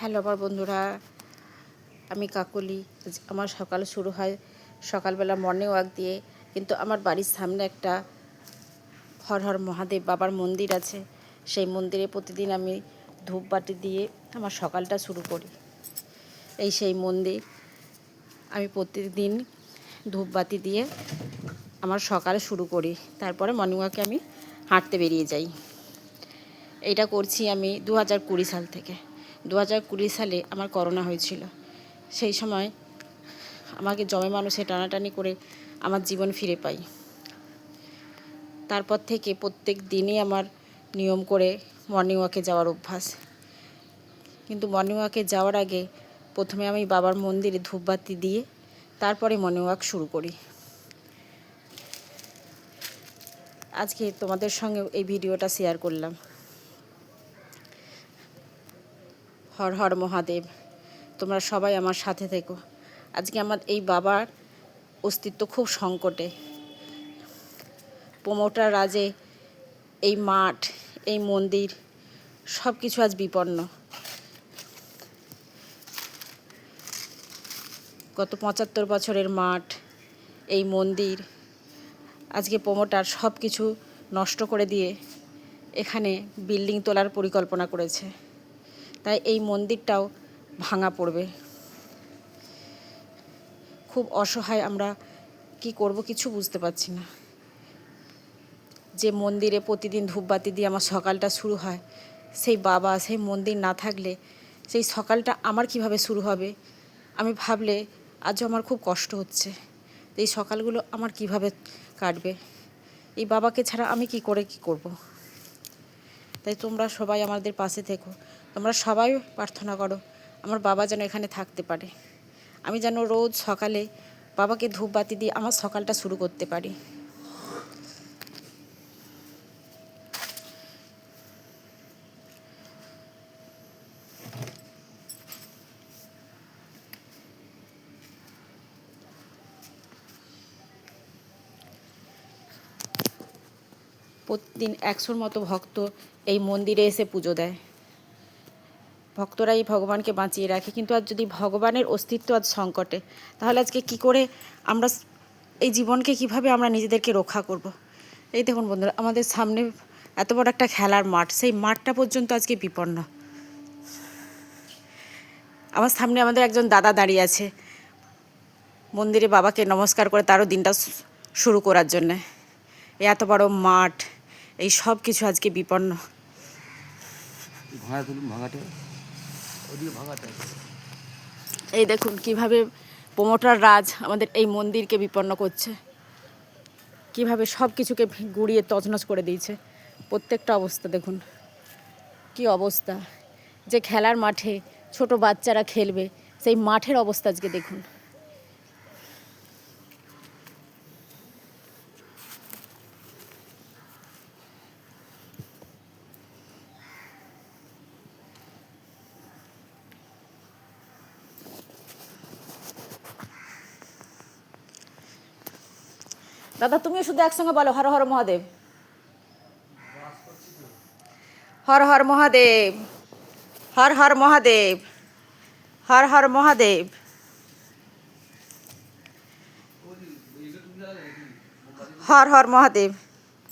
Hello আমার বন্ধুরা, আমি কাকলি। আমার সকাল শুরু হয় সকালবেলা মর্নিং ওয়াক দিয়ে। কিন্তু আমার বাড়ির সামনে একটা হর হর মহাদেব বাবার মন্দির আছে। সেই মন্দিরে প্রতিদিন আমি ধূপবাতি দিয়ে আমার সকালটা শুরু করি। এই সেই মন্দির, আমি প্রতিদিন ধূপবাতি দিয়ে আমার সকাল শুরু করি। তারপরে মর্নিং ওয়াকে আমি হাঁটতে বেরিয়ে যাই। এইটা করছি আমি 2020 সাল থেকে। 2020 সালে আমার করোনা হয়েছিল। সেই সময় আমাকে জমে মানুষে টানাটানি করে আমার জীবন ফিরে পাই। তারপর থেকে প্রত্যেক দিনই আমার নিয়ম করে মর্নিং ওয়াকে যাওয়ার অভ্যাস। কিন্তু মর্নিং ওয়াকে যাওয়ার আগে প্রথমে আমি বাবার মন্দিরে ধূপবাতি দিয়ে তারপরে মর্নিং ওয়াক শুরু করি। আজকে তোমাদের সঙ্গে এই ভিডিওটা শেয়ার করলাম। হর হর মহাদেব, তোমরা সবাই আমার সাথে থেকো। আজকে আমার এই বাবার অস্তিত্ব খুব সংকটে। প্রমোটার রাজে এই মাঠ, এই মন্দির সব কিছু আজ বিপন্ন। গত 75 বছরের মাঠ, এই মন্দির আজকে প্রমোটার সব কিছু নষ্ট করে দিয়ে এখানে বিল্ডিং তোলার পরিকল্পনা করেছে। তাই এই মন্দিরটাও ভাঙা পড়বে। খুব অসহায় আমরা, কি করব কিছু বুঝতে পারছি না। যে মন্দিরে প্রতিদিন ধূপবাতি দিয়ে আমার সকালটা শুরু হয়, সেই বাবা, সেই মন্দির না থাকলে সেই সকালটা আমার কিভাবে শুরু হবে আমি ভাবলে আজও আমার খুব কষ্ট হচ্ছে। এই সকালগুলো আমার কিভাবে কাটবে, এই বাবাকে ছাড়া আমি কি করব। তাই তোমরা সবাই আমাদের পাশে থেকো। তোমরা সবাই প্রার্থনা করো আমার বাবা যেন এখানে থাকতে পারে। আমি যেন রোজ সকালে বাবাকে ধূপবাতি দিয়ে আমার সকালটা শুরু করতে পারি। প্রতিদিন 100-র মতো ভক্ত এই মন্দিরে এসে পুজো দেয়। ভক্তরা এই ভগবানকে বাঁচিয়ে রাখে। কিন্তু আজ যদি ভগবানের অস্তিত্ব আজ সংকটে, তাহলে আজকে কি করে আমরা এই জীবনকে কিভাবে আমরা নিজেদেরকে রক্ষা করব। এই দেখুন বন্ধুরা, আমাদের সামনে এত বড় একটা খেলার মাঠ, সেই মাঠটা পর্যন্ত আজকে বিপন্ন। আমার সামনে আমাদের একজন দাদা দাঁড়িয়ে আছে মন্দিরে বাবাকে নমস্কার করে তারও দিনটা শুরু করার জন্যে। এত বড় মাঠ, এই সব কিছু আজকে বিপন্ন। এই দেখুন কিভাবে প্রমোটার রাজ আমাদের এই মন্দিরকে বিপন্ন করছে, কিভাবে সব কিছুকে গুঁড়িয়ে তছনছ করে দিয়েছে। প্রত্যেকটা অবস্থা দেখুন কি অবস্থা। যে খেলার মাঠে ছোট বাচ্চারা খেলবে, সেই মাঠের অবস্থা আজকে দেখুন। দাদা তুমিও শুধু একসঙ্গে বলো হর হর মহাদেব, হর হর মহাদেব, হর হর মহাদেব, হর হর মহাদেব, হর হর মহাদেব।